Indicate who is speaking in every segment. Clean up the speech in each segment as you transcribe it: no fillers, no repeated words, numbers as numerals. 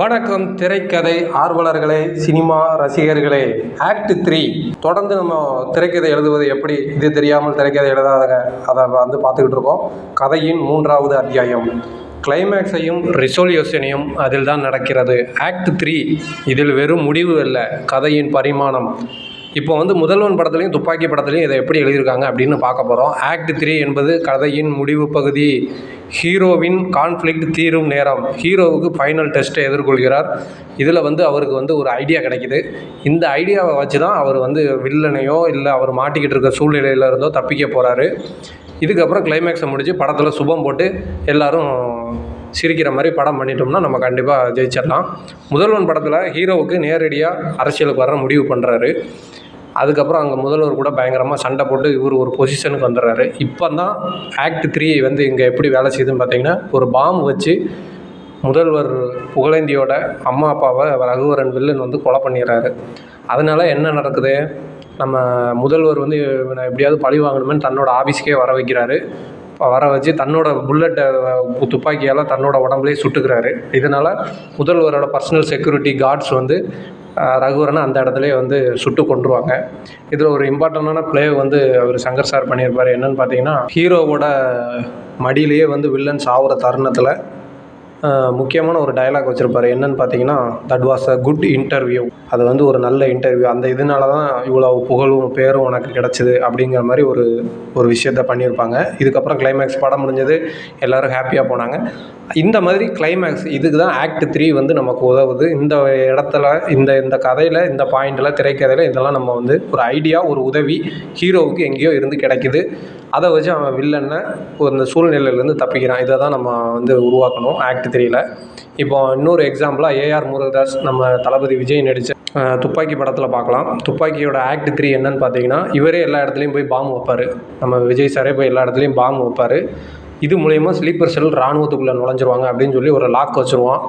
Speaker 1: வணக்கம் திரைக்கதை ஆர்வலர்களே, சினிமா ரசிகர்களே. ஆக்ட் 3 தொடர்ந்து நம்ம திரைக்கதை எழுதுவது எப்படி, இது தெரியாமல் திரைக்கதை எழுதாதங்க அதை பார்த்துக்கிட்டு இருக்கோம். கதையின் 3வது அத்தியாயம் கிளைமேக்ஸையும் ரிசொல்யூஷனையும் அதில் தான் நடக்கிறது. ஆக்ட் 3 இதில் வெறும் முடிவு அல்ல, கதையின் பரிமாணம். இப்போ முதல்வன் படத்துலையும் துப்பாக்கி படத்துலையும் இதை எப்படி எழுதியிருக்காங்க அப்படின்னு பார்க்க போகிறோம். ஆக்ட் 3 என்பது கதையின் முடிவு பகுதி. ஹீரோவின் கான்ஃப்ளிக்ட் தீரும் நேரம். ஹீரோவுக்கு ஃபைனல் டெஸ்ட்டை எதிர்கொள்கிறார். இதில் அவருக்கு ஒரு ஐடியா கிடைக்கிது. இந்த ஐடியாவை வச்சு தான் அவர் வில்லனையோ இல்லை அவர் மாட்டிக்கிட்டு இருக்க சூழ்நிலையில் இருந்தோ தப்பிக்க போகிறாரு. இதுக்கப்புறம் கிளைமேக்ஸை முடித்து படத்தில் சுபம் போட்டு எல்லோரும் சிரிக்கிற மாதிரி படம் பண்ணிட்டோம்னா நம்ம கண்டிப்பாக ஜெயிச்சிடலாம். முதல்வன் படத்தில் ஹீரோவுக்கு நேரடியாக அரசியலுக்கு வர முடிவு பண்ணுறாரு. அதுக்கப்புறம் அங்கே முதல்வர் கூட பயங்கரமாக சண்டை போட்டு இவர் ஒரு பொசிஷனுக்கு வந்துடுறாரு. இப்போ தான் ஆக்ட் 3 இங்கே எப்படி வேலை செய்யுதுன்னு பார்த்தீங்கன்னா, ஒரு பாம்பு வச்சு முதல்வர் புகழேந்தியோட அம்மா அப்பாவை ரகுவரன் வில்லன் கொலை பண்ணிடுறாரு. அதனால் என்ன நடக்குது, நம்ம முதல்வர் இவனை எப்படியாவது பழி வாங்கணுமென்னு தன்னோட ஆஃபீஸ்க்கே வர வைக்கிறாரு. வர வச்சு தன்னோட புல்லட்டை துப்பாக்கியால் தன்னோட உடம்புலேயே சுட்டுக்கிறாரு. இதனால் முதல்வரோட பர்சனல் செக்யூரிட்டி கார்ட்ஸ் ரகுவரனை அந்த இடத்துலேயே சுட்டு கொண்டுருவாங்க. இதில் ஒரு இம்பார்ட்டண்டான ப்ளே அவர் சங்கர் சார் பண்ணியிருப்பார். என்னென்னு பார்த்தீங்கன்னா, ஹீரோவோட மடியிலேயே வில்லன் சாவுற தருணத்தில் முக்கியமான ஒரு டயலாக் வச்சுருப்பார். என்னென்னு பார்த்தீங்கன்னா, that was a good interview. அது ஒரு நல்ல இன்டர்வியூ, அந்த இதனால தான் இவ்வளோ புகழும் பேரும் உனக்கு கிடச்சிது அப்படிங்கிற மாதிரி ஒரு விஷயத்த பண்ணியிருப்பாங்க. இதுக்கப்புறம் கிளைமேக்ஸ் படம் முடிஞ்சது, எல்லோரும் ஹாப்பியாக போனாங்க. இந்த மாதிரி கிளைமேக்ஸ் இதுக்கு தான் ஆக்ட் 3 நமக்கு உதவுது. இந்த இடத்துல இந்த கதையில் இந்த பாயிண்டில் திரைக்கதையில் இதெல்லாம் நம்ம ஒரு ஐடியா, ஒரு உதவி ஹீரோவுக்கு எங்கேயோ இருந்து கிடைக்கிது. அதை வச்சு அவன் வில்லனை இந்த சூழ்நிலையிலேருந்து தப்பிக்கிறான். இதை தான் நம்ம உருவாக்கணும் ஆக்ட் 3ல். இப்போ இன்னொரு எக்ஸாம்பிளாக ஏஆர் முருகதாஸ் நம்ம தளபதி விஜய் நடித்த துப்பாக்கி படத்தில் பார்க்கலாம். துப்பாக்கியோட ஆக்ட் 3 என்னன்னு பார்த்தீங்கன்னா, இவரே எல்லா இடத்துலையும் போய் பாம்பு வைப்பார். நம்ம விஜய் சாரே போய் எல்லா இடத்துலையும் பாம்பு வைப்பார். இது மூலயமா ஸ்லீப்பர் செல் இராணுவத்துக்குள்ளே நுழைஞ்சிருவாங்க அப்படின்னு சொல்லி ஒரு லாக் வச்சுருவான்.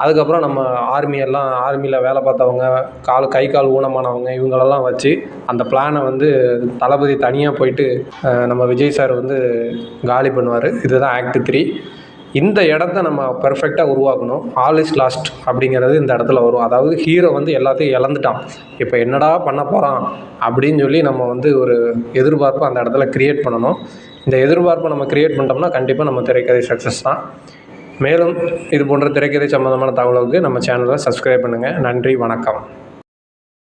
Speaker 1: அதுக்கப்புறம் நம்ம ஆர்மியில் வேலை பார்த்தவங்க, கை கால் ஊனமானவங்க, இவங்களெல்லாம் வச்சு அந்த பிளானை தளபதி தனியாக போயிட்டு நம்ம விஜய் சார் காலி பண்ணுவார். இதுதான் ஆக்ட் 3. இந்த இடத்த நம்ம பெர்ஃபெக்டாக உருவாக்கணும். ஆல் இஸ் லாஸ்ட் அப்படிங்கிறது இந்த இடத்துல வரும். அதாவது ஹீரோ எல்லாத்தையும் இழந்துட்டான், இப்போ என்னடா பண்ண போகிறான் அப்படின்னு சொல்லி நம்ம ஒரு எதிர்பார்ப்பை அந்த இடத்துல க்ரியேட் பண்ணணும். இந்த எதிர்பார்ப்பை நம்ம க்ரியேட் பண்ணிட்டோம்னா கண்டிப்பாக நம்ம திரைக்கதை சக்ஸஸ் தான். மேலும் இது போன்ற திரைக்கதை சம்மந்தமான தகவலுக்கு நம்ம சேனலை சப்ஸ்கிரைப் பண்ணுங்கள். நன்றி, வணக்கம்.